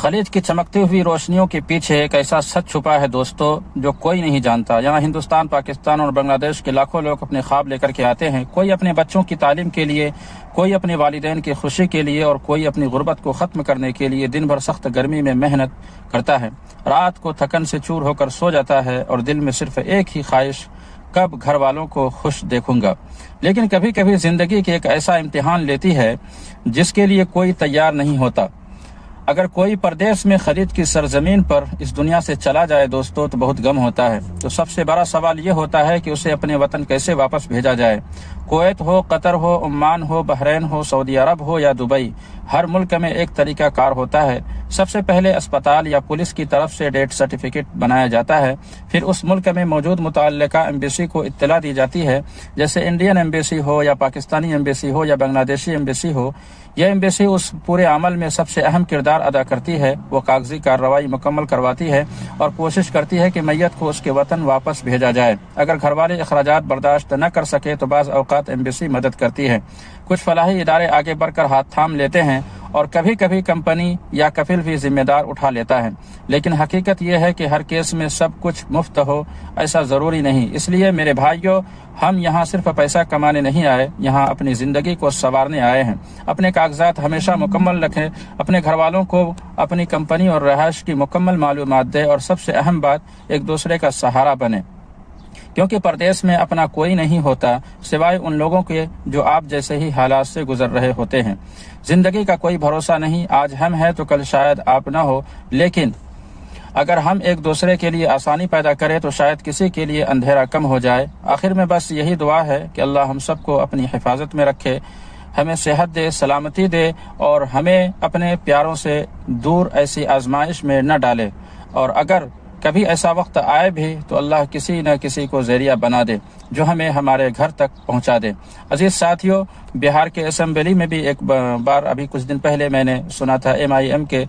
خلیج کی چمکتی ہوئی روشنیوں کے پیچھے ایک ایسا سچ چھپا ہے دوستو جو کوئی نہیں جانتا۔ یہاں ہندوستان، پاکستان اور بنگلہ دیش کے لاکھوں لوگ اپنے خواب لے کر کے آتے ہیں، کوئی اپنے بچوں کی تعلیم کے لیے، کوئی اپنے والدین کی خوشی کے لیے اور کوئی اپنی غربت کو ختم کرنے کے لیے دن بھر سخت گرمی میں محنت کرتا ہے، رات کو تھکن سے چور ہو کر سو جاتا ہے اور دل میں صرف ایک ہی خواہش، کب گھر والوں کو خوش دیکھوں گا۔ لیکن کبھی کبھی زندگی کے ایک ایسا امتحان لیتی ہے جس کے لیے کوئی تیار نہیں ہوتا۔ اگر کوئی پردیس میں خلیج کی سرزمین پر اس دنیا سے چلا جائے دوستو تو بہت غم ہوتا ہے۔ تو سب سے بڑا سوال یہ ہوتا ہے کہ اسے اپنے وطن کیسے واپس بھیجا جائے۔ کویت ہو، قطر ہو، عمان ہو، بحرین ہو، سعودی عرب ہو یا دبئی، ہر ملک میں ایک طریقہ کار ہوتا ہے۔ سب سے پہلے اسپتال یا پولیس کی طرف سے ڈیتھ سرٹیفکیٹ بنایا جاتا ہے، پھر اس ملک میں موجود متعلقہ ایمبیسی کو اطلاع دی جاتی ہے، جیسے انڈین ایمبیسی ہو یا پاکستانی ایمبیسی ہو یا بنگلہ دیشی ایمبیسی ہو۔ یہ ایمبیسی اس پورے عمل میں سب سے اہم کردار ادا کرتی ہے۔ وہ کاغذی کارروائی مکمل کرواتی ہے اور کوشش کرتی ہے کہ میت کو اس کے وطن واپس بھیجا جائے۔ اگر گھر والے اخراجات برداشت نہ کر سکے تو بعض اوقات ایمبیسی مدد کرتی ہے۔ کچھ فلاحی ادارے آگے بڑھ کر ہاتھ تھام لیتے ہیں اور کبھی کبھی کمپنی یا کفیل بھی ذمہ دار اٹھا لیتا ہے، لیکن حقیقت یہ ہے کہ ہر کیس میں سب کچھ مفت ہو ایسا ضروری نہیں۔ اس لیے میرے بھائیوں، ہم یہاں صرف پیسہ کمانے نہیں آئے، یہاں اپنی زندگی کو سنوارنے آئے ہیں۔ اپنے کاغذات ہمیشہ مکمل رکھیں، اپنے گھر والوں کو اپنی کمپنی اور رہائش کی مکمل معلومات دیں اور سب سے اہم بات، ایک دوسرے کا سہارا بنیں، کیونکہ پردیس میں اپنا کوئی نہیں ہوتا سوائے ان لوگوں کے جو آپ جیسے ہی حالات سے گزر رہے ہوتے ہیں۔ زندگی کا کوئی بھروسہ نہیں، آج ہم ہیں تو کل شاید آپ نہ ہو، لیکن اگر ہم ایک دوسرے کے لیے آسانی پیدا کریں تو شاید کسی کے لیے اندھیرا کم ہو جائے۔ آخر میں بس یہی دعا ہے کہ اللہ ہم سب کو اپنی حفاظت میں رکھے، ہمیں صحت دے، سلامتی دے اور ہمیں اپنے پیاروں سے دور ایسی آزمائش میں نہ ڈالے، اور اگر کبھی ایسا وقت آئے بھی تو اللہ کسی نہ کسی کو ذریعہ بنا دے جو ہمیں ہمارے گھر تک پہنچا دے۔ عزیز ساتھیوں، بہار کے اسمبلی میں بھی ایک بار ابھی کچھ دن پہلے میں نے سنا تھا MIM کے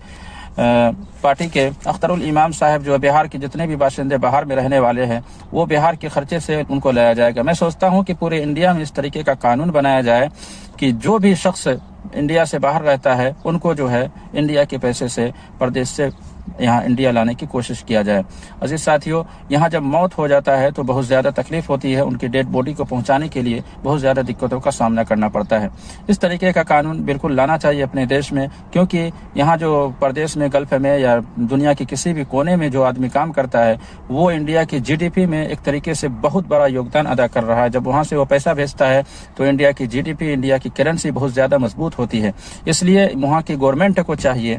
پارٹی کے اختر الامام صاحب، جو بہار کے جتنے بھی باشندے بہار میں رہنے والے ہیں، وہ بہار کے خرچے سے ان کو لایا جائے گا۔ میں سوچتا ہوں کہ پورے انڈیا میں اس طریقے کا قانون بنایا جائے کہ جو بھی شخص انڈیا سے باہر رہتا ہے ان کو جو ہے انڈیا کے پیسے سے پردیس سے یہاں انڈیا لانے کی کوشش کیا جائے۔ عزیز ساتھیوں، یہاں جب موت ہو جاتا ہے تو بہت زیادہ تکلیف ہوتی ہے، ان کی ڈیڈ باڈی کو پہنچانے کے لیے بہت زیادہ دقتوں کا سامنا کرنا پڑتا ہے۔ اس طریقے کا قانون بالکل لانا چاہیے اپنے دیش میں، کیونکہ یہاں جو پردیس میں، گلف میں یا دنیا کے کسی بھی کونے میں جو آدمی کام کرتا ہے وہ انڈیا کی GDP میں ایک طریقے سے بہت بڑا یوگدان ادا کر رہا ہے۔ جب وہاں سے وہ پیسہ بھیجتا ہے تو انڈیا کی GDP، انڈیا کی کرنسی بہت زیادہ مضبوط ہوتی ہے۔ اس لیے وہاں کی گورنمنٹ کو چاہیے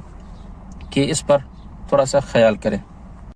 کہ اس پر تھوڑا سا خیال کریں۔